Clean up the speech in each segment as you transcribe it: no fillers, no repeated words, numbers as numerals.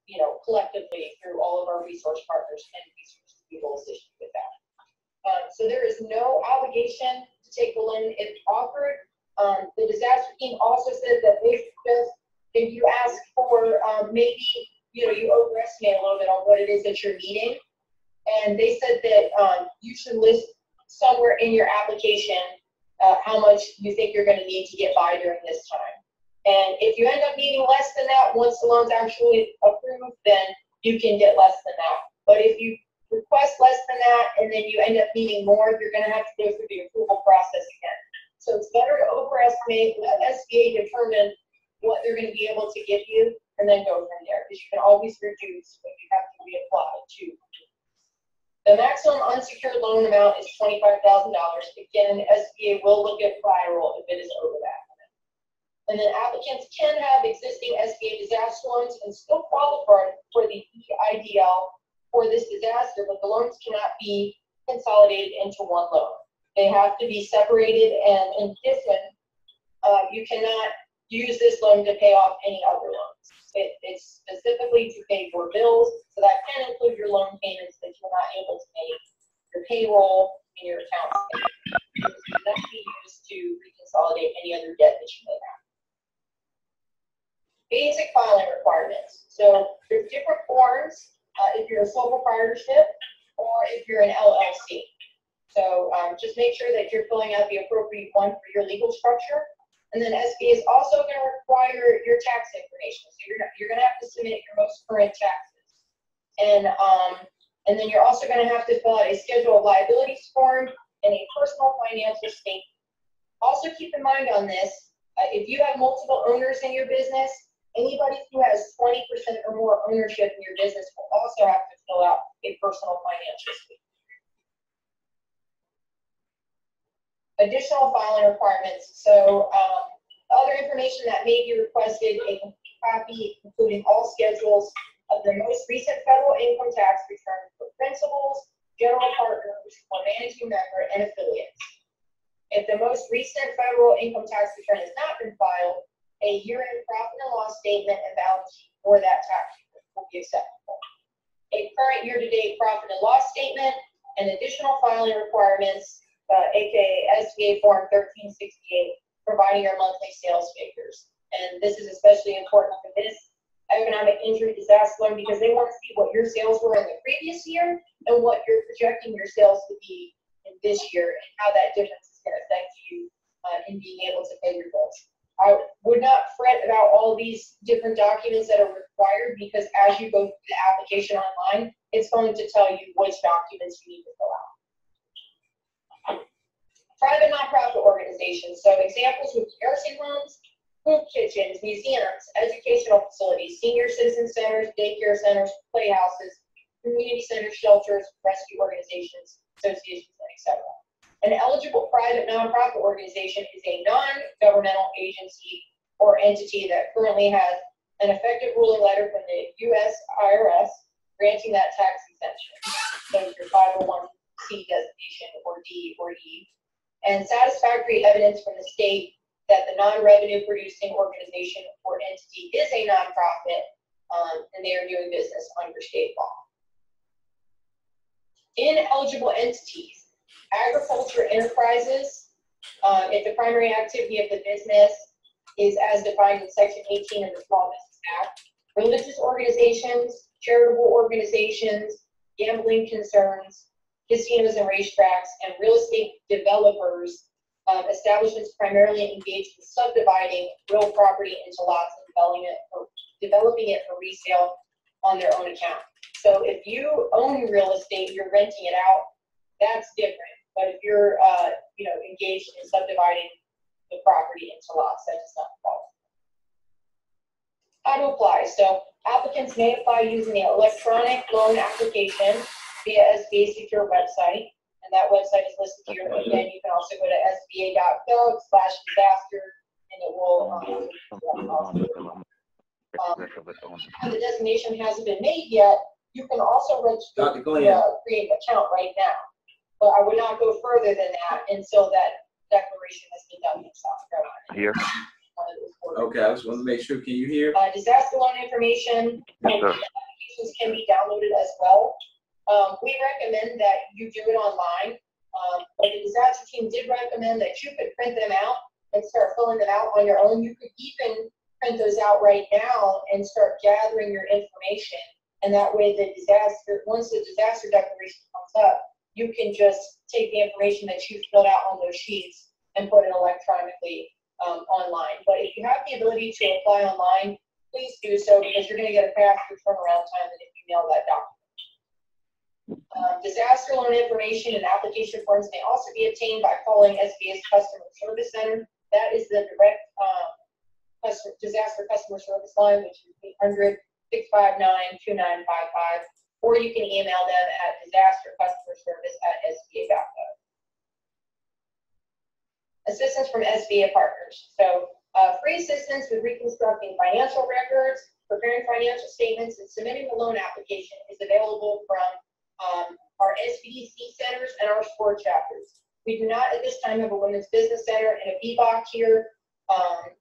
you know, collectively through all of our resource partners and resource people associated with that. So there is no obligation to take the loan if offered. The disaster team also said that if you ask for maybe, you know, you overestimate a little bit on what it is that you're needing. And they said that you should list somewhere in your application how much you think you're going to need to get by during this time. And if you end up needing less than that, once the loan's actually approved, then you can get less than that. But if you request less than that and then you end up needing more, you're going to have to go through the approval process again. So it's better to overestimate, let SBA determine what they're going to be able to give you, and then go from there, because you can always reduce what you have to reapply to. The maximum unsecured loan amount is $25,000. Again, SBA will look at collateral if it is over that. And then applicants can have existing SBA disaster loans and still qualify for the EIDL for this disaster, but the loans cannot be consolidated into one loan. They have to be separated, and in addition, you cannot use this loan to pay off any other loans. It's specifically to pay for bills, so that can include your loan payments that you're not able to make, your payroll, and your accounts. It cannot be used to reconsolidate any other debt that you may have. Basic filing requirements. So there's different forms if you're a sole proprietorship or if you're an LLC. So just make sure that you're filling out the appropriate one for your legal structure. And then SBA is also going to require your tax information. So you're going to have to submit your most current taxes. And then you're also going to have to fill out a schedule of liabilities form and a personal financial statement. Also keep in mind on this, if you have multiple owners in your business, anybody who has 20% or more ownership in your business will also have to fill out a personal financial statement. Additional filing requirements. So other information that may be requested, a complete copy including all schedules of the most recent federal income tax return for principals, general partners, or managing member and affiliates. If the most recent federal income tax return has not been filed, a year-end profit and loss statement and balance sheet for that tax year will be acceptable. A current year-to-date profit and loss statement and additional filing requirements, aka SBA Form 1368, providing your monthly sales figures. And this is especially important for this economic injury disaster loan because they want to see what your sales were in the previous year and what you're projecting your sales to be in this year and how that difference is going to affect you in being able to pay your bills. I would not fret about all these different documents that are required because as you go through the application online, it's going to tell you which documents you need to fill out. Private nonprofit organizations. So examples would be nursing homes, food kitchens, museums, educational facilities, senior citizen centers, daycare centers, playhouses, community centers, shelters, rescue organizations, associations, etc. An eligible private nonprofit organization is a non-governmental agency or entity that currently has an effective ruling letter from the U.S. IRS granting that tax exemption. So your 501c designation or D or E. And satisfactory evidence from the state that the non-revenue producing organization or entity is a nonprofit and they are doing business under state law. Ineligible entities. Agriculture enterprises, if the primary activity of the business is as defined in Section 18 of the Small Business Act. Religious organizations, charitable organizations, gambling concerns, casinos and racetracks, and real estate developers, establishments primarily engaged in subdividing real property into lots and developing it for resale on their own account. So if you own real estate, you're renting it out, that's different. But if you're engaged in subdividing the property into lots, that does not qualify. How to apply. So applicants may apply using the electronic loan application via SBA secure website, and that website is listed here. Again, you can also go to sba.gov/disaster, and it will and the designation hasn't been made yet. You can also register to create an account right now. But I would not go further than that until that declaration has been done in South Carolina. Here. One of those Okay, I just want to make sure. Can you hear? Disaster loan information and applications can be downloaded as well. We recommend that you do it online. But the disaster team did recommend that you could print them out and start filling them out on your own. You could even print those out right now and start gathering your information. And that way once the disaster declaration comes up, you can just take the information that you filled out on those sheets and put it electronically online. But if you have the ability to apply online, please do so, because you're going to get a faster turnaround time than if you mail that document. Disaster loan information and application forms may also be obtained by calling SBA's Customer Service Center. That is the direct disaster customer service line, which is 800-659-2955, or you can email them at disastercustomerservice@sba.gov. Assistance from SBA partners. So free assistance with reconstructing financial records, preparing financial statements, and submitting the loan application is available from our SBDC centers and our sport chapters. We do not at this time have a women's business center and a VBOC here.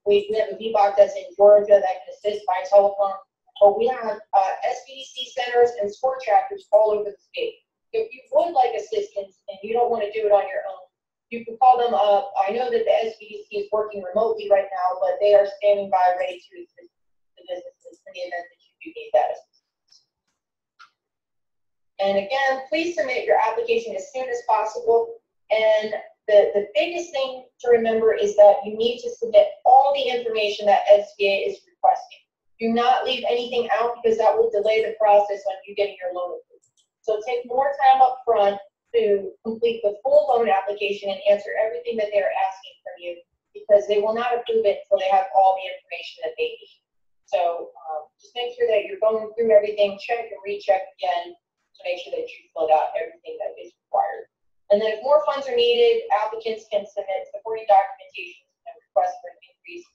We have a VBOC that's in Georgia that can assist by telephone, but we have SBDC centers and sport chapters all over the state. If you would like assistance and you don't want to do it on your own, you can call them up. I know that the SBDC is working remotely right now, but they are standing by ready to assist the businesses in the event that you do need that assistance. And again, please submit your application as soon as possible. And the biggest thing to remember is that you need to submit all the information that SBA is requesting. Do not leave anything out, because that will delay the process on you getting your loan approved. So take more time up front to complete the full loan application and answer everything that they're asking from you, because they will not approve it until they have all the information that they need. So just make sure that you're going through everything, check and recheck again to make sure that you filled out everything that is required. And then if more funds are needed, applicants can submit supporting documentation and request for an increase.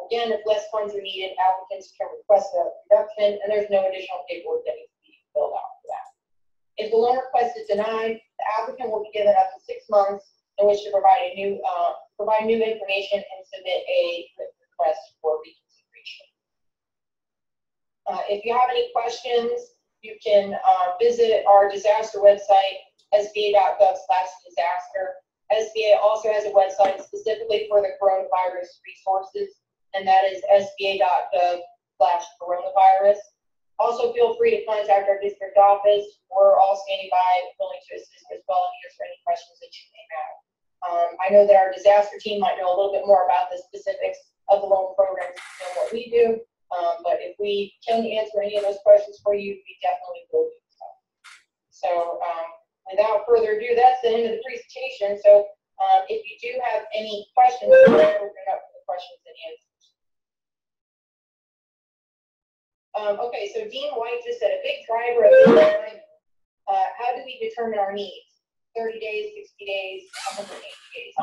Again, if less funds are needed, applicants can request a reduction, and there's no additional paperwork that needs to be filled out for that. If the loan request is denied, the applicant will be given up to 6 months in which to provide new information and submit a request for reconsideration. If you have any questions, you can visit our disaster website, sba.gov/disaster. SBA also has a website specifically for the coronavirus resources, and that is sba.gov/coronavirus. Also, feel free to contact our district office. We're all standing by, willing to assist as well and answer any questions that you may have. I know that our disaster team might know a little bit more about the specifics of the loan programs than what we do. But if we can answer any of those questions for you, we definitely will do so. So without further ado, that's the end of the presentation. So if you do have any questions, we'll open it up for the questions and answers. Okay, so Dean White just said a big driver of the time. How do we determine our needs? 30 days, 60 days, 180 days.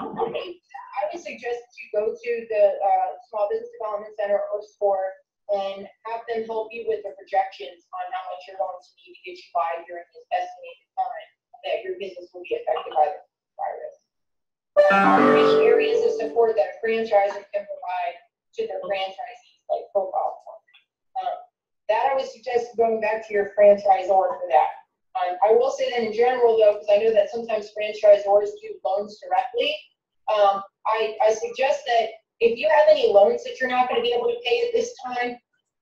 I would suggest that you go to the Small Business Development Center or SCORE and have them help you with the projections on how much you're going to need to get you by during this estimated time that your business will be affected by the virus. Which areas of support that a franchisor can provide to their franchisees, like profile form. That I would suggest going back to your franchisor for that. I will say that in general, though, because I know that sometimes franchisors do loans directly, I suggest that if you have any loans that you're not going to be able to pay at this time,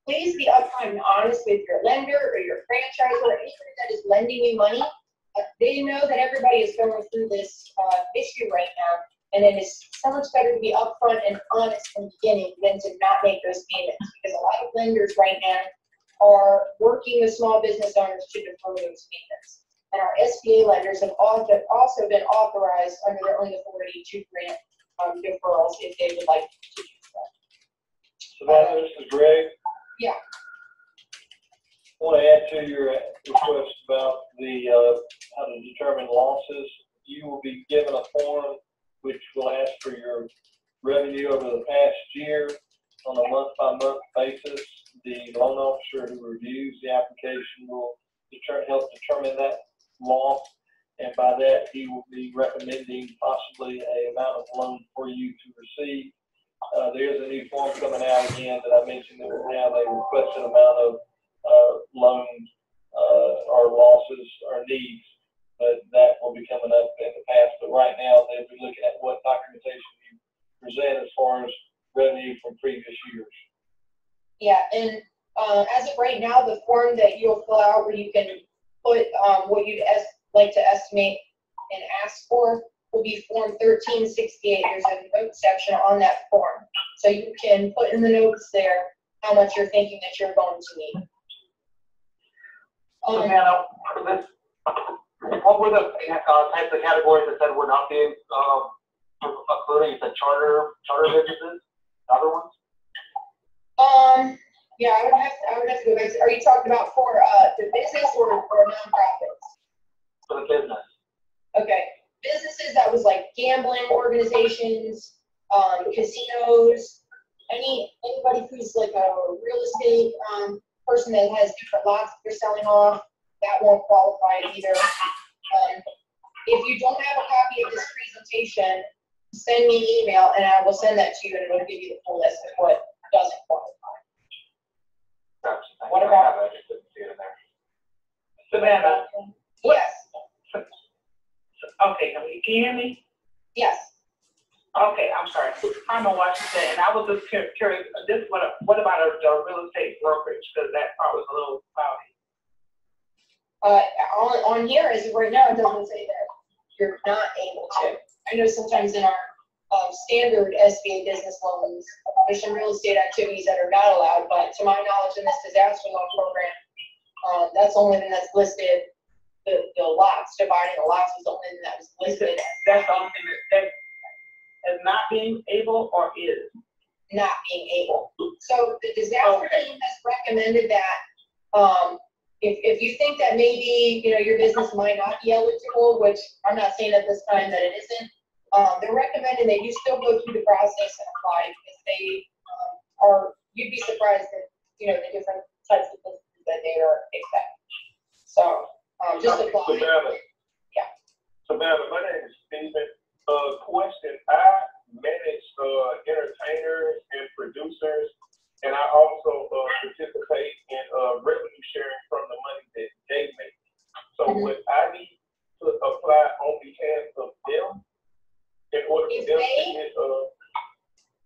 please be upfront and honest with your lender or your franchisor or anyone that is lending you money. They know that everybody is going through this issue right now, and it is so much better to be upfront and honest in the beginning than to not make those payments, because a lot of lenders right now are working with small business owners to defer those payments. And our SBA lenders have also been authorized under their own authority to grant deferrals if they would like to do so. Savannah, this is Greg. Yeah. I want to add to your request about the how to determine losses. You will be given a form which will ask for your revenue over the past year on a month-by-month basis. The loan officer who reviews the application will help determine that loss, and by that he will be recommending possibly an amount of loan for you to receive. There's a new form coming coming out again that I mentioned that we have a requested amount of loans or losses or needs, but that will be coming up in the past. But right now, they'll be looking at what documentation you present as far as revenue from previous years. Yeah, and as of right now, the form that you'll fill out where you can put what you'd like to estimate and ask for will be Form 1368. There's a note section on that form. So you can put in the notes there how much you're thinking that you're going to need. Savannah, for this, what were the types of categories that said would not be including? You said charter businesses, other ones? Yeah, I would have to go back. Are you talking about for the business or nonprofits? For the business. Okay, businesses that was like gambling organizations, casinos, anybody who's like a real estate person that has different lots that they're selling off, that won't qualify either. If you don't have a copy of this presentation, send me an email and I will send that to you and it'll give you the full list of what doesn't qualify. What about? I just didn't see it in there. Savannah. Yes. Okay, can you hear me? Yes. Okay, I'm sorry. I know what you said, and I was just curious. What about a real estate brokerage? Because that part was a little cloudy. On here, as of right now, it doesn't say that you're not able to. I know sometimes in our standard SBA business loans, there's some real estate activities that are not allowed, but to my knowledge in this disaster loan program, that's the only thing that's listed. The lots, dividing the lots is the only thing that was listed. That's the only thing that is not being able or is? Not being able. So the disaster team has recommended that if you think that maybe your business might not be eligible, which I'm not saying at this time that it isn't, they're recommending that you still go through the process and apply because they you'd be surprised at the different types of businesses that they are expecting. So just apply. Savannah, my name is Steven. Question: I manage entertainers and producers, and I also participate in revenue sharing from the money that they make. So would I need to apply on behalf of them in order for them to get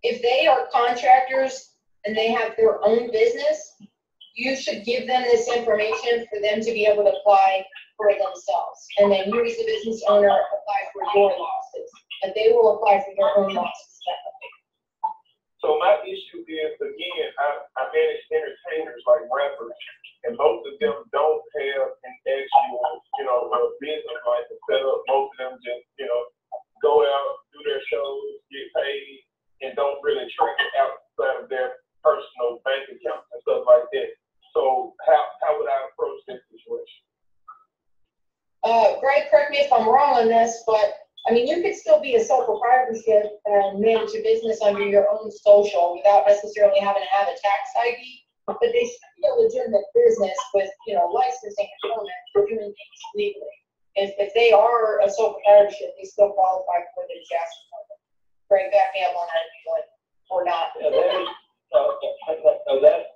if they are contractors and they have their own business, you should give them this information for them to be able to apply for themselves. And then you as the business owner apply for your losses. And they will apply for their own losses separately. So my issue is, again, I manage entertainers like rappers, and most of them don't have an actual, business like to set up. Most of them just, go out, do their shows, get paid, and don't really track it outside of their personal bank accounts and stuff like that. So how would I approach this situation? Greg, correct me if I'm wrong on this, but you could still be a sole proprietorship and manage a business under your own social without necessarily having to have a tax ID, but they should be a legitimate business with, licensing and permit for doing things legally. If they are a sole proprietorship, they still qualify for the disaster permit. Greg, back me up on that if you would, or not. Yeah,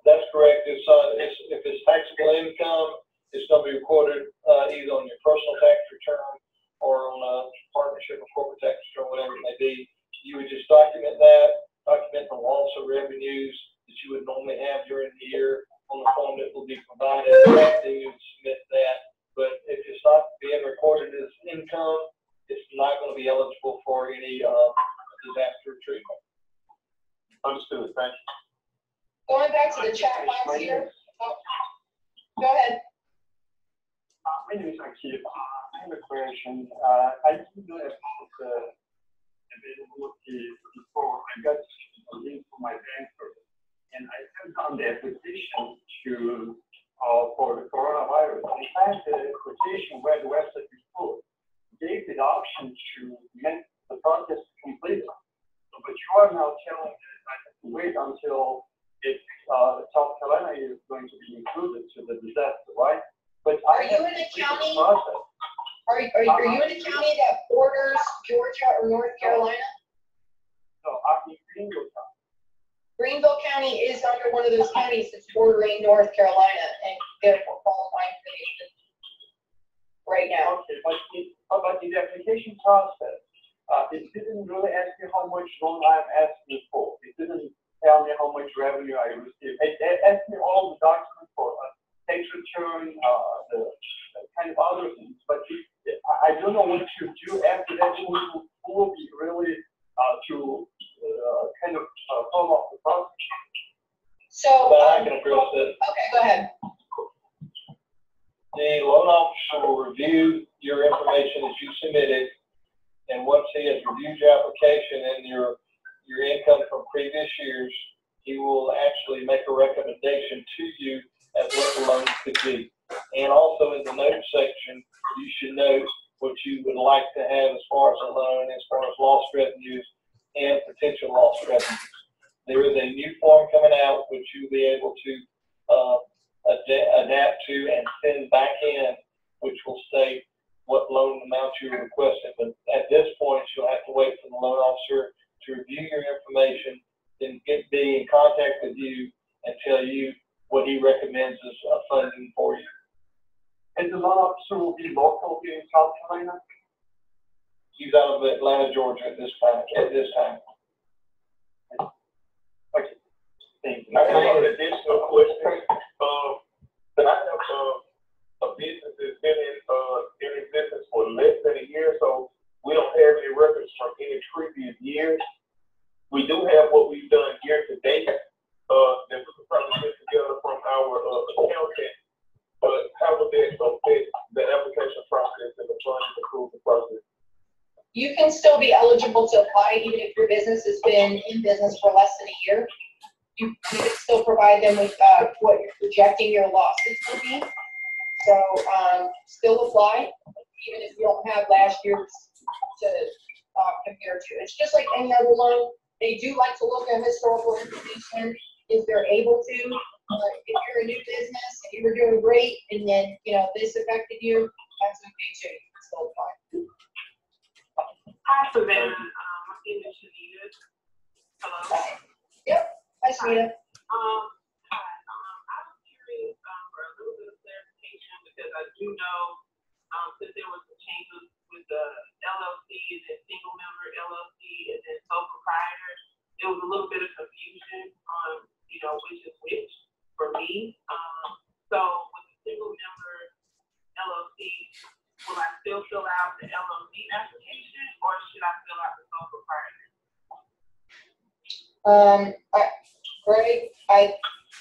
that's correct. If it's taxable income, it's going to be recorded either on your personal tax return or on a partnership or corporate tax return, whatever it may be. You would just document the loss of revenues that you would normally have during the year on the form that will be provided. Then you would submit that. But if it's not being recorded as income, it's not going to be eligible for any disaster treatment. Understood. Thank you. Going back to the chat box here. Go ahead. My name is Akib. I have a question. I didn't know about the availability before. I got a link from my banker, and I sent on the application for the coronavirus. In fact, the quotation where the website is full gave the option to make the process complete. But you are now telling me that I have to wait until South Carolina is going to be included to the disaster, right? But are you in a county? Are you in a county that borders Georgia or North Carolina? No, I'm in Greenville County. Greenville County is under one of those counties that's bordering North Carolina and therefore qualifying for the assistance right now. Okay, but in the application process, it didn't really ask me how much loan I'm asking for. It didn't tell me how much revenue I received. It asked me all the documents for tax return, the kind of other things. But I don't know what to do after that. Who will be really to kind of follow up the process? So, I can address that. okay, go ahead. The loan officer will review your information as you submitted, and once he has reviewed your application and your income from previous years, he will actually make a recommendation to you as what the loan could be. And also in the note section, you should note what you would like to have as far as a loan, as far as lost revenues and potential lost revenues. There is a new form coming out which you'll be able to adapt to and send back in, which will state what loan amount you're requesting. But at this point, you'll have to wait for the loan officer to review your information, then be in contact with you and tell you what he recommends as funding for you. And the loan officer will be local here in South Carolina? He's out of Atlanta, Georgia at this time. Okay. Thank you. I have an additional question. But I have a business that's been in existence for less than a year, so we don't have any records from any previous years. We do have what we've done year to date that we could probably get together from our accountant. But how would that affect the application process and the funding approval process? You can still be eligible to apply even if your business has been in business for less than a year. You can still provide them with what you're projecting your losses will be. So still apply, even if you don't have last year's to compare to. It's just like any other loan. They do like to look at historical information if they're able to. If you're a new business and you were doing great and then, this affected you, that's okay too. You can still apply. Hi, Savannah. My name is Shanita. Hello. Yep. Hi, Shanita. Hi. I was curious for a little bit of clarification because I do know that there was some changes with the LLC and then single member LLC and then sole proprietor. There was a little bit of confusion on, which is which for me. So with the single member LLC, will I still fill out the LLC application or should I fill out the sole proprietor? Greg, I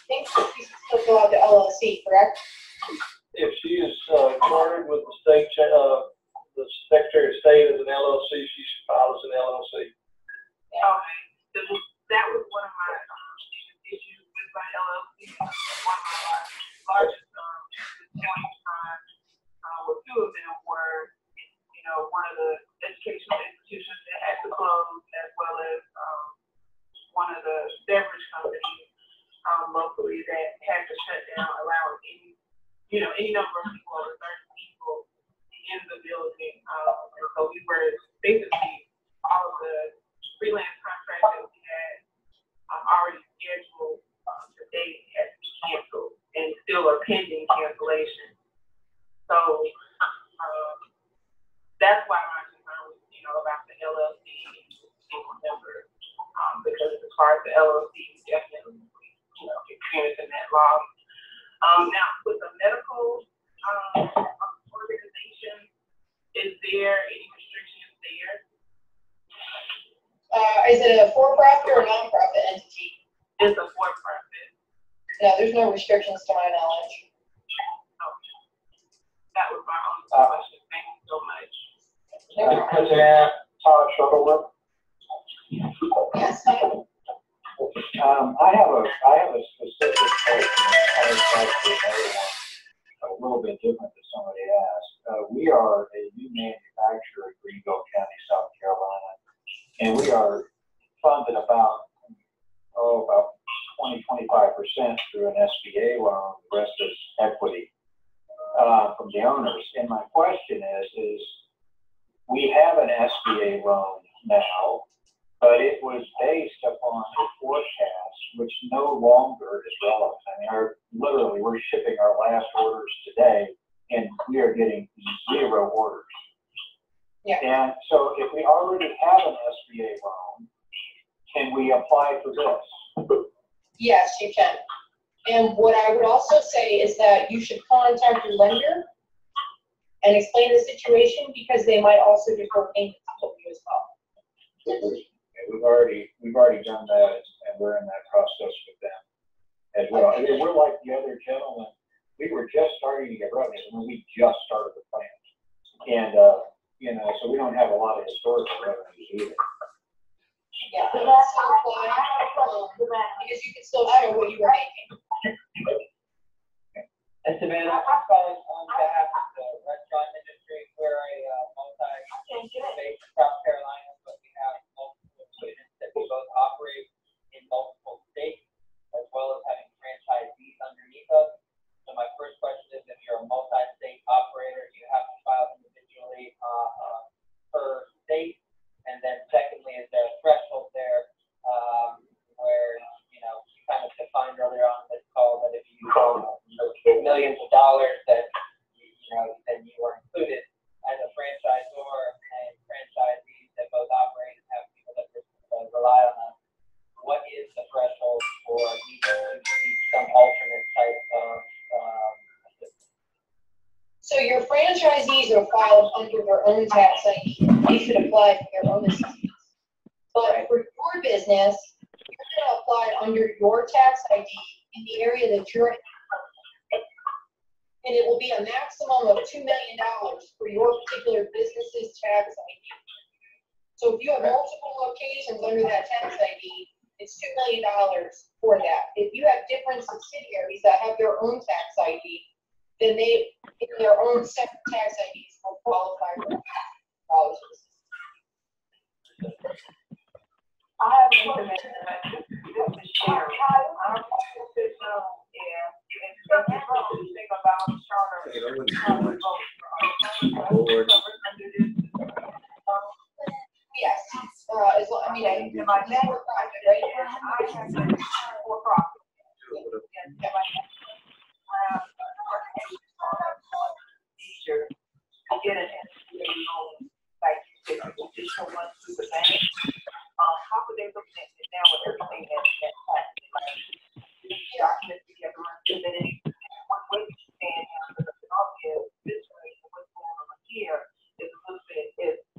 think you should still fill out the LLC, correct? If she is chartered with the state, the Secretary of State as an LLC, she should file as an LLC. Okay. That was one of my issues with my LLC. One of my largest point time, well, two of them were, one of the educational institutions that had to close, as well as one of the beverage companies locally that had to shut down, allowing any number of people or certain people in the building. And so we were basically all of the freelance contracts that we had already scheduled the date had to be canceled and still are pending cancellation. So that's why my concern was, about the LLC single member, because as far as the LLC, definitely, experiencing that law. Now, with the medical organization, is there any restrictions there? Is it a for-profit or a non-profit entity? It's a for-profit. No, there's no restrictions to my knowledge. Okay. That was my only question. Thank you so much. President Todd Shuttleworth. Yes, ma'am. I have a specific question. I would like to know a little bit different than somebody asked. We are a new manufacturer in Greenville County, South Carolina, and we are funded about 20-25% through an SBA loan. The rest is equity from the owners. And my question is we have an SBA loan now, but it was based upon a forecast which no longer is relevant. I mean, literally, we're shipping our last orders today, and we are getting 0 orders. Yeah. And so if we already have an SBA loan, can we apply for this? Yes, you can. And what I would also say is that you should contact your lender and explain the situation, because they might also defer payments to you as well. We've already done that, and we're in that process with them as well. I mean, we're like the other gentleman. We were just starting to get revenues when we just started the plan, and you know, so we don't have a lot of historical revenues either. Yeah, because you can still show what you were making. And Savannah, I'm calling on behalf of the restaurant industry. We're a multi-based in South Carolina, but we have multiple units that we both operate in multiple states, as well as having franchisees underneath us. So my first question is, if you're a multi-state operator, do you have to file individually per state? And then secondly, is there a threshold there where, you know, you kind of defined earlier on this call that if you millions of dollars, that you know, then you are included as a franchisor and franchisees that both operate and have people that rely on them. What is the threshold for you to seek some alternate type of assistance? So your franchisees are filed under their own tax ID. They should apply for their own assistance. But for your business, you're going to apply under your tax ID in the area that you're in. And it will be a maximum of $2 million for your particular business's tax ID. So if you have multiple locations under that tax ID, it's $2 million for that. If you have different subsidiaries that have their own tax ID, then they, in their own separate tax IDs, will qualify for dollars. I have information that this is sharing. I'm professional and think about charter. Yes, as well, I mean, in my network project, right? I have been for profit. Teacher, get an SBA loan, like the traditional ones through the bank. How would they look at it now with everything that's happening? Like, documents together, what way you stand under the obvious situation, what's going on here is a little bit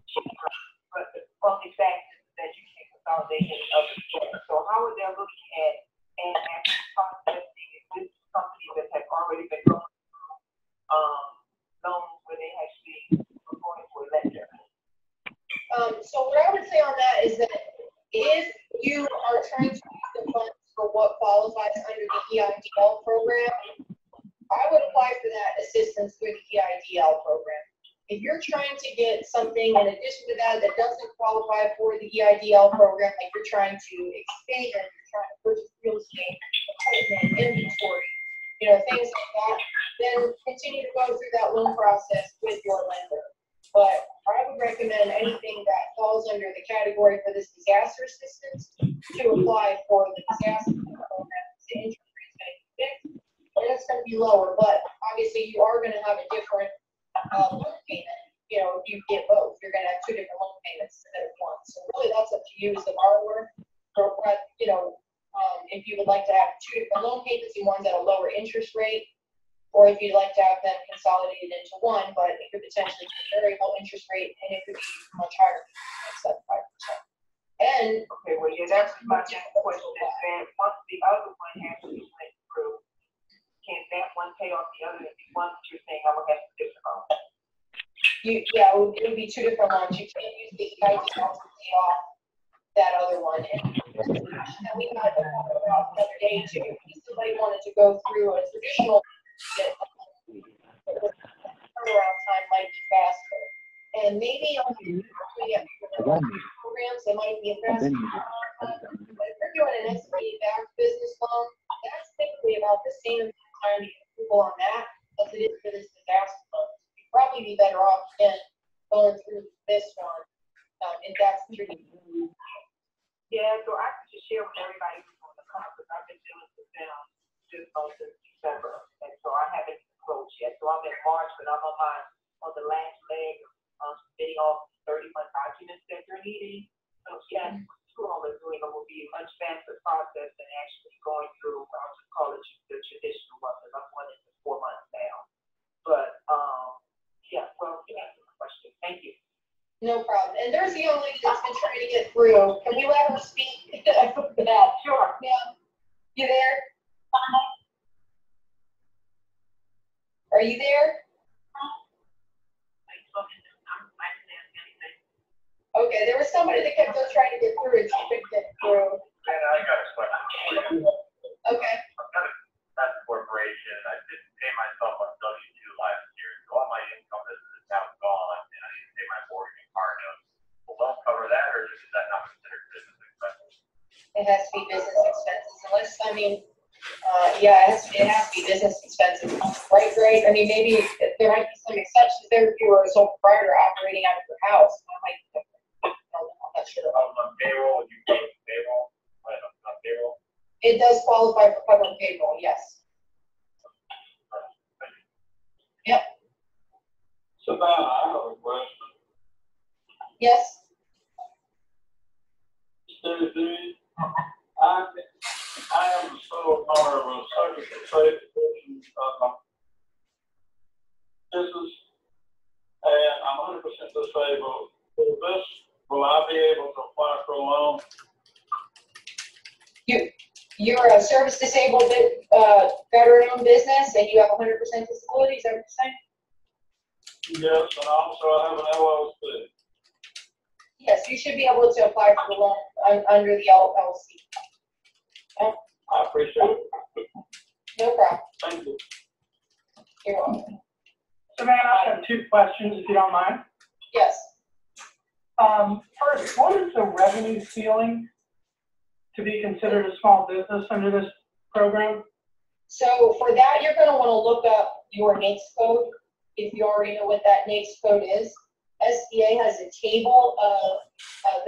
cheaper, but the only fact is that you can consolidate in other stores. So how are they looking at and actually processing this company that has already been going through loans where they actually were going for a lender? So what I would say on that is that if you are trying to use the funds for what qualifies under the EIDL program, I would apply for that assistance through the EIDL program. If you're trying to get something in addition to that that doesn't qualify for the EIDL program, like you're trying to expand, you're trying to purchase real estate, equipment, inventory, you know, things like that, then continue to go through that loan process with your lender. But I would recommend anything that falls under the category for this disaster assistance to apply for the disaster program. The interest rate is going to be fixed, and it's going to be lower, but obviously you are going to have a different loan payment. You know, if you get both, you're going to have 2 different loan payments instead of one. So really, that's up to you as the borrower. Or what, you know, if you would like to have 2 different loan payments and one's at a lower interest rate, or if you'd like to have them consolidated into one, but it could potentially be a very low interest rate and it could be much higher, like 75%. And okay, well, yeah, that's my next question. And once the other one has to be went through, can that one pay off the other? If the one that you're saying I would have to different loans? Yeah, it would be 2 different loans. You can't use the EIDL to pay off that other one. And the solution that we had to talk about the other day too, if somebody wanted to go through a traditional turnaround time might be faster. And maybe on the programs, it might be a faster turnaround time. But if you're doing an SBA-backed business loan, that's typically about the same time to get approval on that as it is for this disaster loan. You'd probably be better off again going through this one if that's what you're doing. March, but I'm on the last leg of submitting all 31 documents that they're needing. So yes, school is doing it will be a much faster process than actually going through, I'll just call it the traditional one, because I'm going into 4 months now. But, yeah, well, you answered the question. Thank you. No problem. And there's the young lady that's been trying to get through. Can we let her speak? That. Sure. Yeah. You there? Are you there? Okay, there was somebody that kept on trying to get through and she couldn't get through. And I got a question. Okay. I've got a corporation. I didn't pay myself on W-2 last year, so all my income is now gone, and I need to pay my mortgage and car note. Will that cover that, or is that not considered business expenses? It has to be business expenses, unless, I mean, yeah, it has to be business expenses, right, Greg? I mean, maybe there might be some exceptions there if you were a sole proprietor operating out of your house. That might be different. I'm not sure. On payroll, you pay payroll, on payroll? It does qualify for covering payroll, yes. Yep. Savannah, I have a question. Yes. Stevie, I am the sole owner of a surgical trade business, and I'm 100% disabled. Will I be able to apply for a loan? You're a service disabled veteran-owned business, and you have 100% disability. Is that what you're saying? Yes, and also I have an LLC. Yes, you should be able to apply for the loan under the LLC. I appreciate it. No problem. Thank you. You're welcome. Savannah, I have 2 questions, if you don't mind. Yes. First, what is the revenue ceiling to be considered a small business under this program? So for that, you're going to want to look up your NAICS code, if you already know what that NAICS code is. SBA has a table of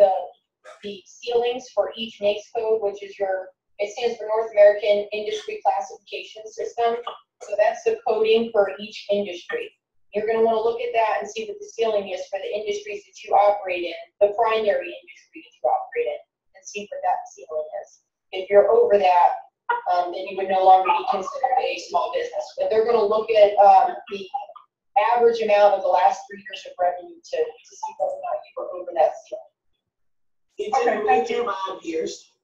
the ceilings for each NAICS code, which is it stands for North American Industry Classification System. So that's the coding for each industry. You're going to want to look at that and see what the ceiling is for the industries that you operate in, the primary industry that you operate in, and see what that ceiling is. If you're over that, then you would no longer be considered a small business. But they're going to look at the average amount of the last 3 years of revenue to see whether or not you were over that ceiling. It just moved to 5 years.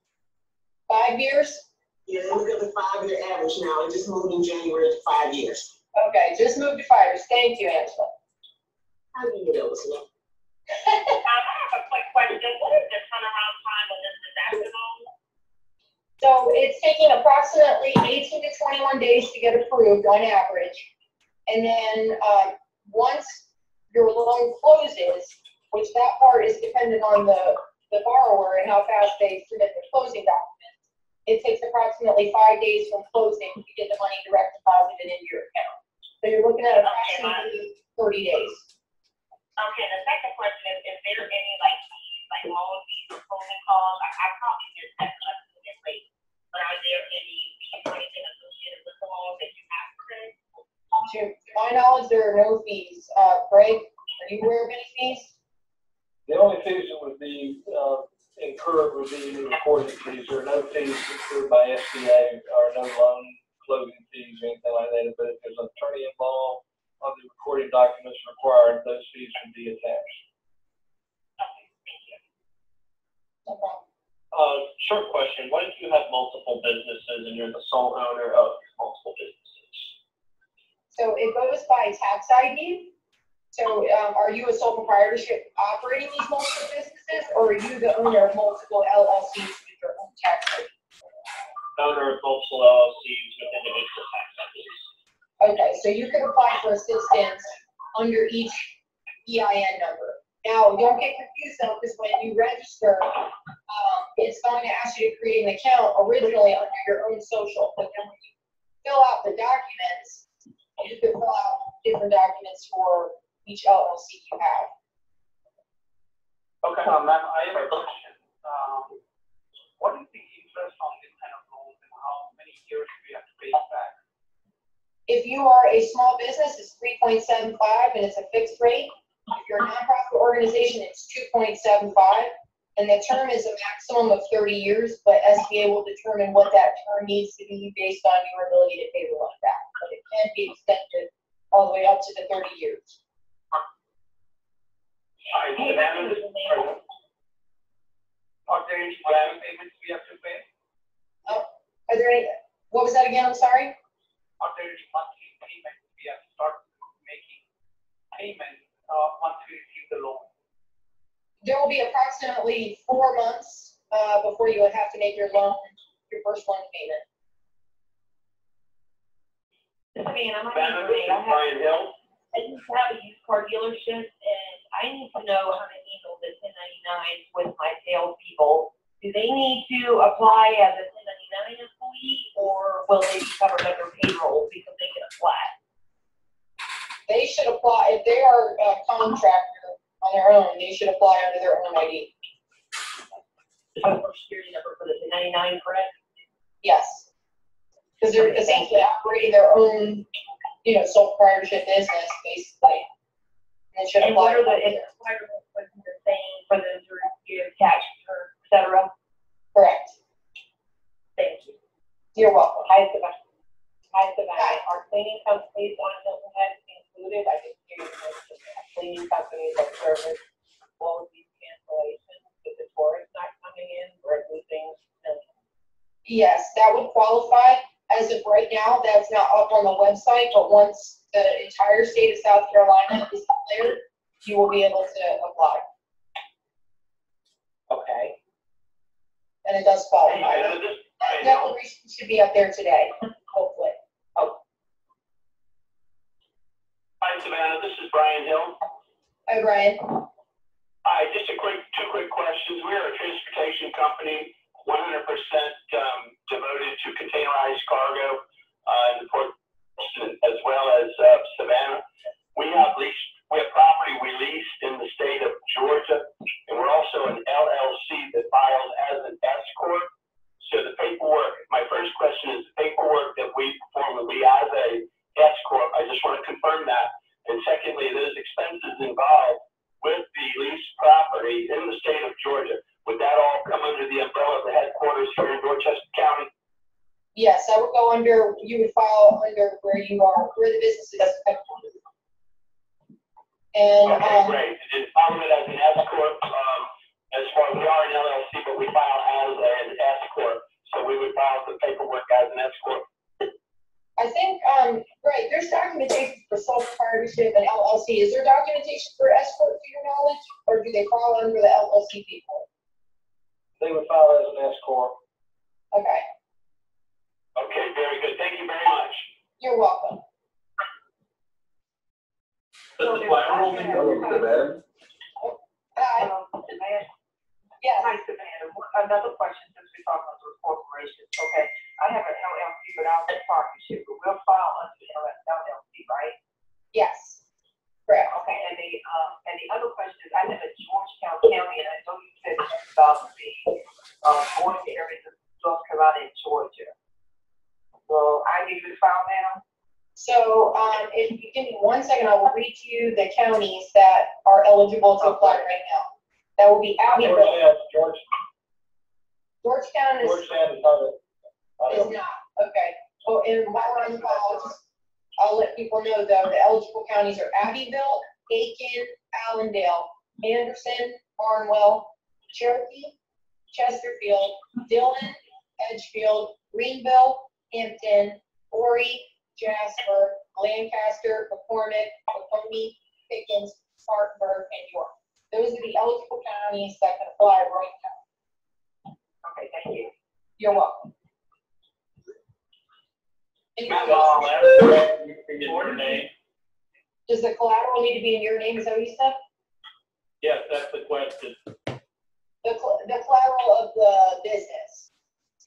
5 years? Yeah, look at the 5-year average now. It just moved in January to 5 years. Okay, just moved to 5 years. Thank you, Angela. I knew that was low. I have a quick question. What is the turnaround time on this disaster loan? So it's taking approximately 18 to 21 days to get approved on average. And then once your loan closes, which that part is dependent on the borrower and how fast they submit the closing documents, it takes approximately 5 days from closing to get the money direct deposited into your account. So you're looking at approximately 30 days. Okay, the second question is there any like loan fees or closing costs? I probably missed that because I'm doing it late. But are there any fees or anything associated with the loan that you have to pay? To my knowledge, there are no fees. Greg, are you aware of any fees? The only fees that would be incurred would be the recording fees. There are no fees incurred by SBA or no loan closing fees or anything like that. But if there's an attorney involved on the recording documents required, those fees can be attached. Okay, thank you. No problem. Short question. What if you have multiple businesses and you're the sole owner of multiple businesses? So it goes by tax ID. So are you a sole proprietorship operating these multiple businesses, or are you the owner of multiple LLCs with your own tax ID? Owner of multiple LLCs with individual tax entities. Okay, so you can apply for assistance under each EIN number. Now, don't get confused though, because when you register, it's going to ask you to create an account originally under your own social, but then when you fill out the documents, you can fill out different documents for each LLC you have. Okay, ma'am, I have a question. What is the interest on this kind of loans and how many years do we have to pay it back? If if you are a small business, it's 3.75 and it's a fixed rate. If you're a nonprofit organization, it's 2.75. And the term is a maximum of 30 years, but SBA will determine what that term needs to be based on your ability to pay the loan back. But it can be extended all the way up to the 30 years. Are there any plan payments we have to pay? Are there any, what was that again? I'm sorry? Are there any monthly payments we have to start making payments once we receive the loan? There will be approximately 4 months before you would have to make your first loan payment. Savannah, Brian Hill. I used to have a used car dealership, and I need to know how to handle the 1099s with my salespeople. Do they need to apply as a 1099 employee, or will they be covered under payroll because they get a flat? They should apply, if they are a contractor on their own, they should apply under their own ID. The Social Security number for the 1099, correct? Yes. Because they're essentially operating their own, sole proprietorship business, basically. And it should And apply. what are the requirements the same for them to give tax returns, et cetera? Correct. Thank you. You're welcome. Hi, Savannah. Are cleaning companies on Hilton Head included? I just hear you mention cleaning companies that service all of these cancellations. If the tourists not coming in, or everything. Yes, that would qualify. As of right now, that's not up on the website, but once the entire state of South Carolina is declared, you will be able to apply. Okay. And it does qualify. Hey, That declaration should be up there today, hopefully. Oh. Hi, Savannah. This is Brian Hill. Hi, Brian. Hi, just two quick questions. We are a transportation company, 100% devoted to containerized cargo in the port, as well as Savannah. We have property we leased in the state of Georgia, and we're also an LLC that files as an S corp. So the paperwork, my first question is the paperwork that we perform will be as a S corp. I just want to confirm that. And secondly, those expenses involved with the leased property in the state of Georgia, would that all come under the umbrella of the headquarters here in Dorchester County? Yes, that would go under, you would file under where the business is headquartered. And, okay, great. Just follow it as an S corp. As far as we are an LLC, but we file as an S corp. So we would file the paperwork as an S corp. I think, right, there's documentation for sole proprietorship and LLC. Is there documentation for S corp to your knowledge, or do they fall under the LLC people? They would file as an S corp. Okay. Okay, very good. Thank you very much. You're welcome. Does the collateral need to go to bed? Hi. Yes. Hi, Savannah. Another question, since we're talking about those corporations. Okay, I have an LLC, but I'm a partnership, but we'll file under the LLC, right? Yes. Correct. Okay, and the other question is, I live in Georgetown County, and I know you said about the going to areas of North Carolina and Georgia. So I need to file now? So if you give me 1 second, I will read to you the counties that are eligible to apply right now. That will be Abbeville. Georgetown is not. Okay. Well, and while we're on the call, I'll let people know though, the eligible counties are Abbeville, Aiken, Allendale, Anderson, Barnwell, Cherokee, Chesterfield, Dillon, Edgefield, Greenville, Hampton, Horry, Jasper, Lancaster, McCormick, Oconee, Pickens, Spartanburg, and York. Those are the eligible counties that can apply right now. Okay, thank you. You're welcome. Does the collateral need to be in your name? Is that what you said? Yes, that's the question. The collateral of the business.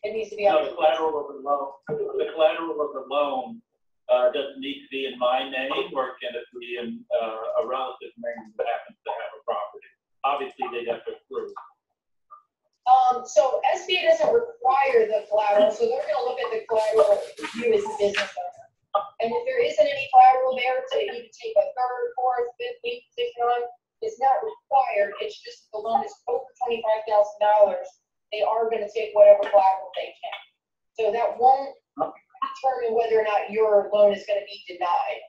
It needs to be on No, the collateral of the loan. The collateral of the loan doesn't need to be in my name, or can it be in a relative's name that happens to have a property? Obviously, they'd have to approve. So SBA doesn't require the collateral, so they're going to look at the collateral of you as the business owner. And if there is won't determine whether or not your loan is gonna be denied.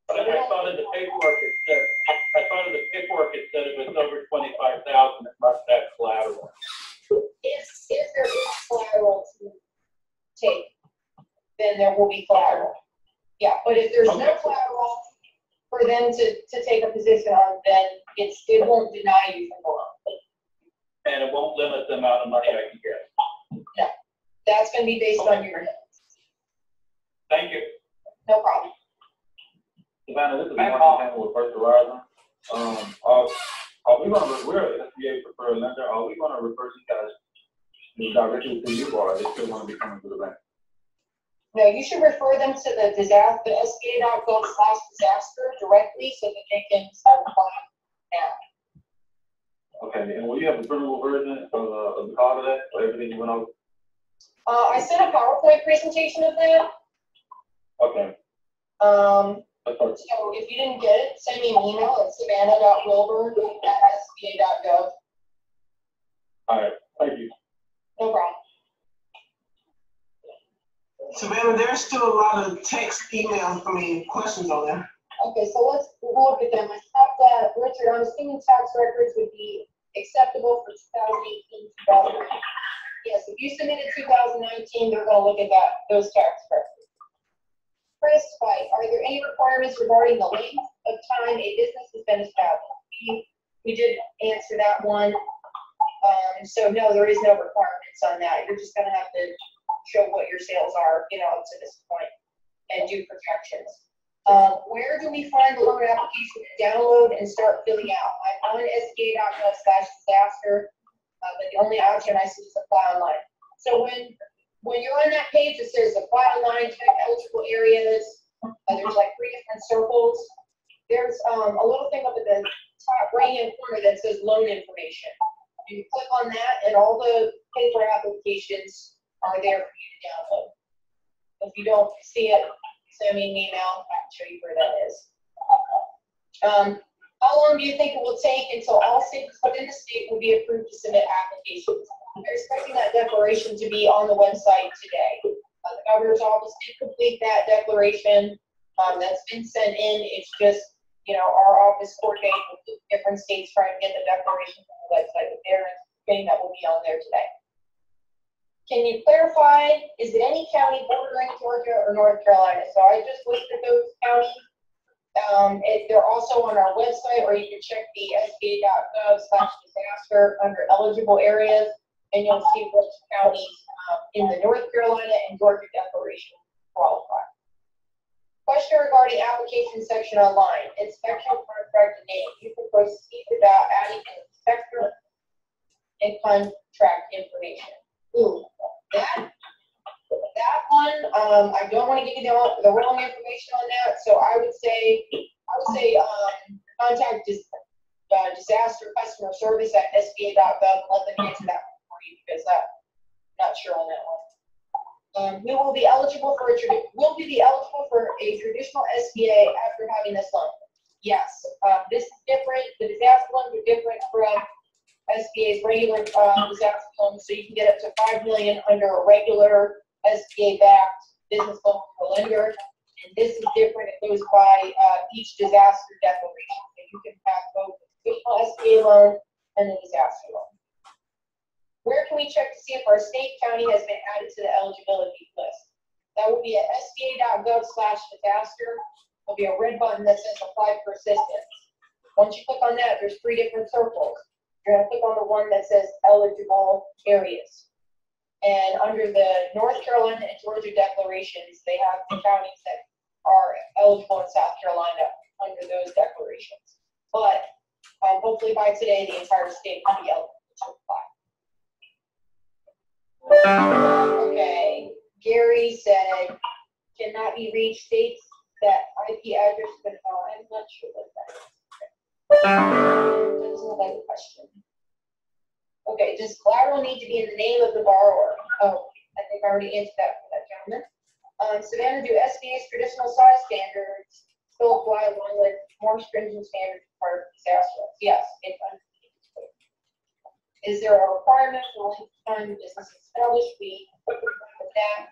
But I thought in the paperwork it said, if it's over 25,000, it must have collateral. If there is collateral to take, then there will be collateral. Yeah, but if there's no collateral for them to take a position on, then it won't deny you from the loan. And it won't limit the amount of money I can get. No, that's gonna be based on your needs. Thank you. No problem. Savannah, this is Martin Campbell with First Horizon. Are we gonna, we're an SBA preferred lender, are we gonna refer you guys directly to you, or are they still gonna be coming to the bank? No, you should refer them to the SBA.gov/disaster directly so that they can start applying now. Okay, and will you have a printable version of the call today, or everything you went over? I sent a PowerPoint presentation of that. Okay. So if you didn't get it, send me an email at savannah.wilburn@sba.gov. All right, thank you. No problem. Savannah, there's still a lot of text, email, questions on there. Okay, so we'll look at them. I stopped at Richard. I'm assuming tax records would be acceptable for 2018, 2019. Yes, if you submitted 2019, they're going to look at those tax records. Chris, are there any requirements regarding the length of time a business has been established? We did answer that one. So no, there is no requirements on that. You're just going to have to show what your sales are, up to this point, and do projections. Where do we find the loan application to download and start filling out? I'm on SBA.gov/disaster, but the only option I see is apply online. So when you're on that page, it says apply online, check eligible areas. There's like 3 different circles. There's a little thing up at the top right-hand corner that says loan information. You click on that, and all the paper applications are there for you to download. If you don't see it, send me an email. I can show you where that is. How long do you think it will take until all cities within the state will be approved to submit applications? We're expecting that declaration to be on the website today. The governor's office did complete that declaration. That's been sent in. It's just, our office coordinates with different states trying to get the declaration on the website. But they're saying that will be on there today. Can you clarify, is it any county bordering Georgia or North Carolina? So I just listed those counties. They're also on our website, or you can check the SBA.gov/disaster under eligible areas, and you'll see which counties in the North Carolina and Georgia declaration qualify. Question regarding application section online. Inspection contract name. You can proceed without adding an inspector and contract information. Ooh, that one, I don't want to give you the wrong information on that. So I would say contact disaster customer service at SBA.gov. Let them answer that one for you, because I'm not sure on that one. We will be eligible for a traditional SBA after having this loan. Yes, this is different. The disaster loans are different from SBA's regular disaster loan, so you can get up to $5 million under a regular SBA-backed business loan for a lender. And this is different. It goes by each disaster declaration. So you can have both the traditional SBA loan and the disaster loan. Where can we check to see if our state county has been added to the eligibility list? That will be at SBA.gov/disaster. There'll be a red button that says apply for assistance. Once you click on that, there's 3 different circles. You're going to click on the one that says eligible areas. And under the North Carolina and Georgia declarations, they have the counties that are eligible in South Carolina under those declarations. But hopefully by today, the entire state will be eligible to apply. Okay, Gary said, cannot be reached, states that IP address, but I'm not sure what that is. That's another question. Okay, does collateral need to be in the name of the borrower? Oh, I think I already answered that for that gentleman. Savannah, do SBA's traditional size standards still apply along with more stringent standards for disaster? Yes, it's is there a requirement for length of time business established? We that.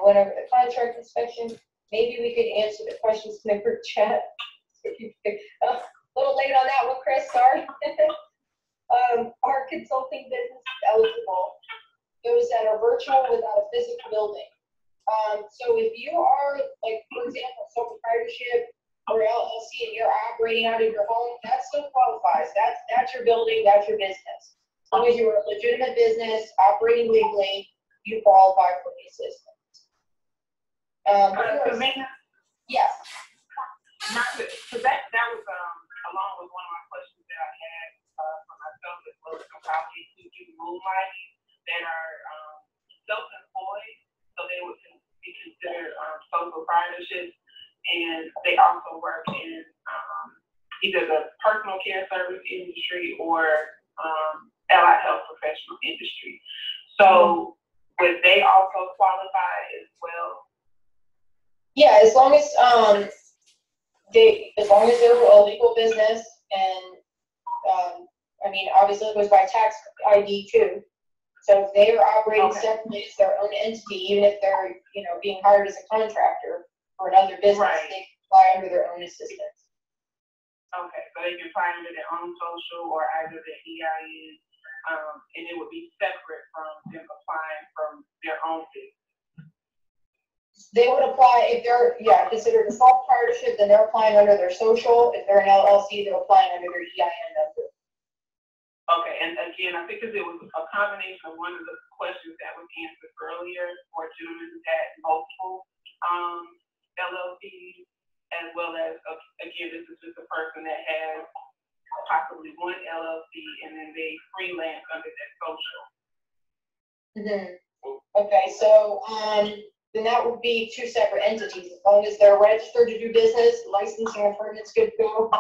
Went over the contract inspection. Maybe we could answer the questions in the group chat. A little late on that one, Chris, sorry. Our consulting business is eligible. Those that are virtual without a physical building. So if you are, like, for example, sole proprietorship or LLC and you're operating out of your home, that still qualifies. That's your building, that's your business. As long as you're a legitimate business operating legally, you qualify for the assistance. Yes. So that was along with one of my questions that I had for myself as well as how people do moonlighting that are self-employed, so they would be considered sole proprietorships, and they also work in either the personal care service industry or allied health professional industry. So would they also qualify as well? Yeah, as long as they're a legal business, and I mean, obviously it goes by tax ID too. So if they are operating separately as their own entity, even if they're, you know, being hired as a contractor for another business, they can apply under their own assistance. Okay, so they can apply under their own social or either their EIN, and it would be separate from them applying from their own business. They would apply if they're, considered a sole proprietorship, then they're applying under their social. If they're an LLC, they're applying under their EIN number. Okay, and again, I think because it was a combination of one of the questions that was answered earlier, or gentlemen who had multiple LLCs, as well as, again, this is just a person that has possibly one LLC and then they freelance under their social. Okay, so then that would be two separate entities. As long as they're registered to do business, licensing and permits good to go.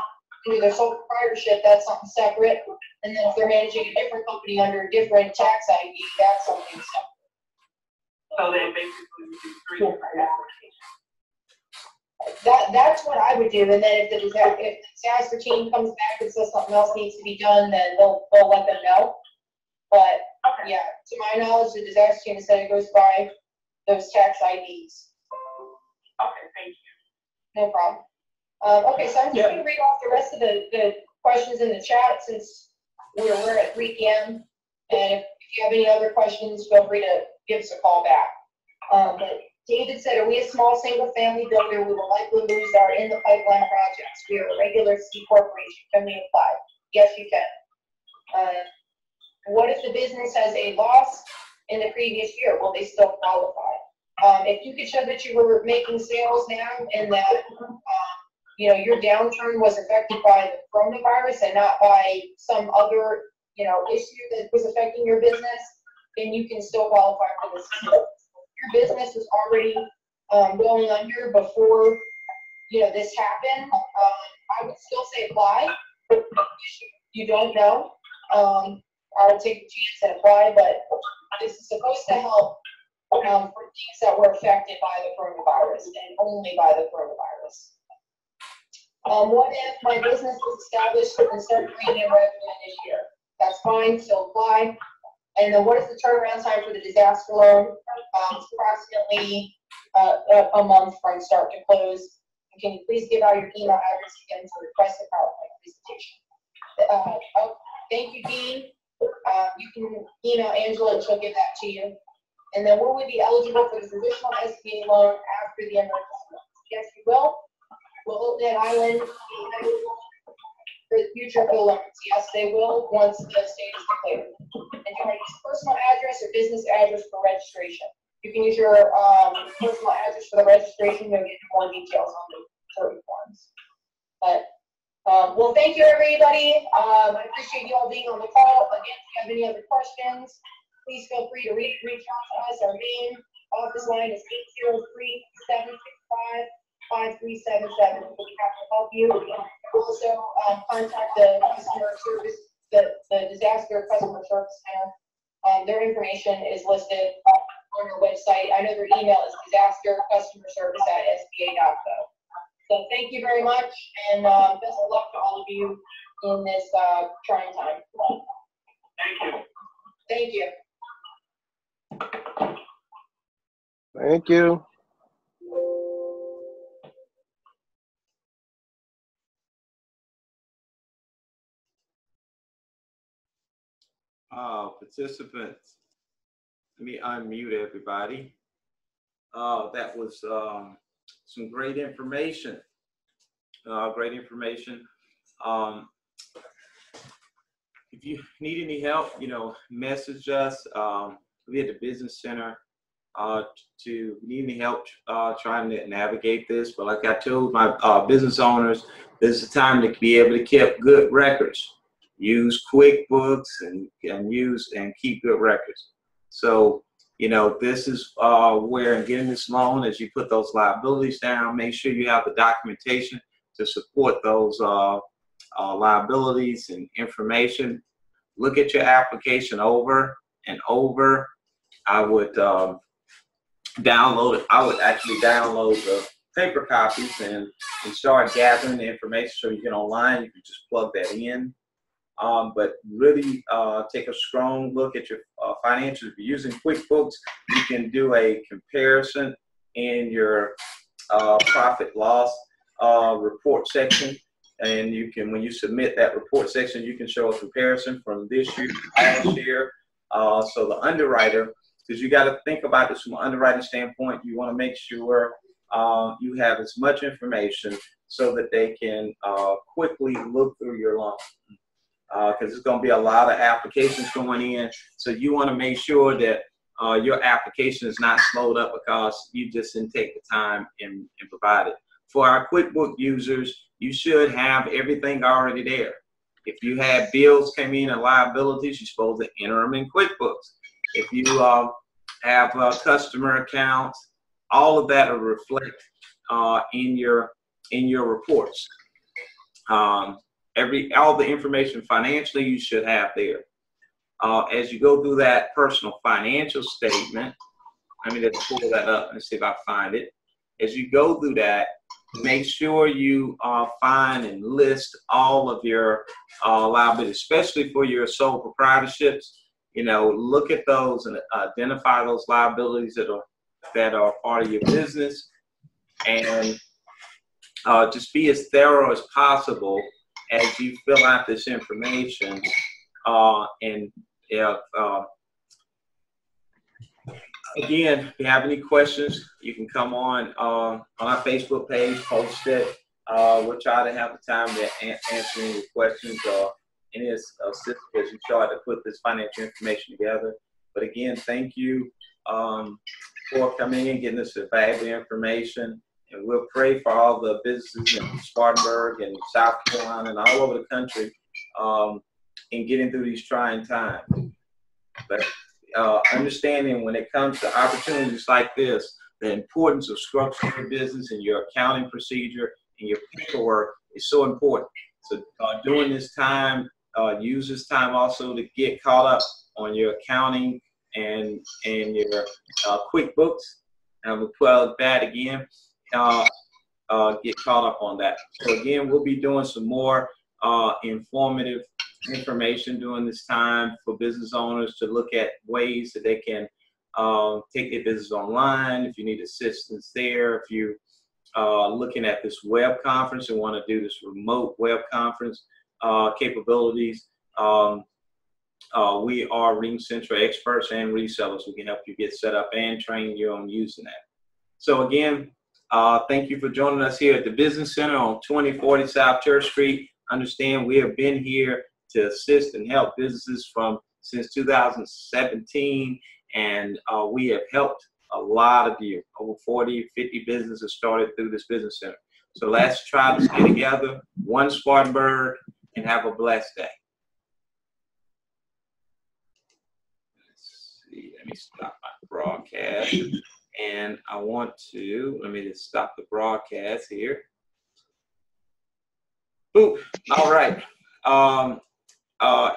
Do their sole proprietorship, that's something separate. And then if they're managing a different company under a different tax ID, that's something separate. So then basically we do three different applications. That's what I would do. And then if the disaster team comes back and says something else needs to be done, then they'll let them know. But yeah, to my knowledge, the disaster team said it goes by those tax IDs. Okay, thank you. No problem. Okay, so I'm just going to read off the rest of the questions in the chat since we're at 3 p.m. And if you have any other questions, feel free to give us a call back. But David said, are we a small single-family builder? We will likely lose our in-the-pipeline projects. We are a regular C corporation. Can we apply? Yes, you can. What if the business has a loss in the previous year? Will they still qualify? If you could show that you were making sales now and that you know, your downturn was affected by the coronavirus and not by some other, you know, issue that was affecting your business, then you can still qualify for this. Your business was already going under before, you know, this happened. I would still say apply. You don't know. I would take a chance and apply, but this is supposed to help for things that were affected by the coronavirus and only by the coronavirus. What if my business was established and started bringing in revenue this year? That's fine, still apply. And then what is the turnaround time for the disaster loan? It's approximately a month from start to close. And can you please give out your email address again to request a PowerPoint presentation? Thank you, Dean. You can email Angela and she'll give that to you. And then will we be eligible for the traditional SBA loan after the emergency loan? Yes, you will. Will Oakland Island be eligible for the future loans? Yes, they will once the state is declared. And you can use personal address or business address for registration. You can use your personal address for the registration. You'll get more details on the certain forms. But well, thank you, everybody. I appreciate you all being on the call. Again, if you have any other questions, please feel free to reach out to us. Our main office line is 803-765-5377. We'll be happy to help you. Also, contact the customer service, the disaster customer service center. Their information is listed on our website. I know their email is disastercustomerservice@sba.gov. So thank you very much, and best of luck to all of you in this trying time. Thank you. Thank you. Thank you. Participants, let me unmute everybody. That was some great information. If you need any help, message us. We at the Business Center to need any help trying to navigate this. But like I told my business owners, this is a time to be able to keep good records. Use QuickBooks and keep good records. So, this is where in getting this loan, as you put those liabilities down, make sure you have the documentation to support those liabilities and information. Look at your application over and over. I would download it. I would actually download the paper copies and start gathering the information so you can online. You can just plug that in. But really take a strong look at your financials. If you're using QuickBooks, you can do a comparison in your profit loss report section. And you can, when you submit that report section, you can show a comparison from this year to last year. So the underwriter, because you got to think about this from an underwriting standpoint, you want to make sure you have as much information so that they can quickly look through your loan. Because there's going to be a lot of applications going in. So you want to make sure that your application is not slowed up because you just didn't take the time and provide it. For our QuickBooks users, you should have everything already there. If you have bills coming in and liabilities, you're supposed to enter them in QuickBooks. If you have customer accounts, all of that will reflect in your reports. All the information financially you should have there. As you go through that personal financial statement, let me just pull that up and see if I find it. As you go through that, make sure you find and list all of your liabilities, especially for your sole proprietorships. Look at those and identify those liabilities that are part of your business, and just be as thorough as possible as you fill out this information. Again, if you have any questions, you can come on our Facebook page, post it. We'll try to have the time to answer any questions or any assistance as you try to put this financial information together. But again, thank you for coming in, getting us valuable information. And we'll pray for all the businesses in Spartanburg and South Carolina and all over the country in getting through these trying times. But understanding when it comes to opportunities like this, the importance of structuring your business and your accounting procedure and your paperwork is so important. So during this time, use this time also to get caught up on your accounting and your QuickBooks. And we'll plug that again. Get caught up on that. So again, we'll be doing some more informative information during this time for business owners to look at ways that they can take their business online. If you need assistance there, if you looking at this web conference and want to do this remote web conference capabilities, we are Ring Central experts and resellers. We can help you get set up and train you on using that. So again, thank you for joining us here at the Business Center on 2040 South Church Street. Understand we have been here to assist and help businesses since 2017, and we have helped a lot of you. Over 40, 50 businesses started through this Business Center. So let's try to stay together, one Spartanburg, and have a blessed day. Let's see, let me stop my broadcast. And I want to, let me just stop the broadcast here. Boop. All right.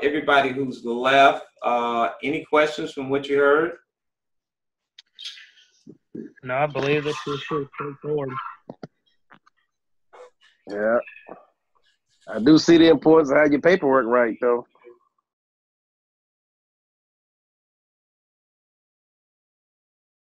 Everybody who's left, any questions from what you heard? No, I believe this is pretty straightforward. Yeah. I do see the importance of having your paperwork right, though.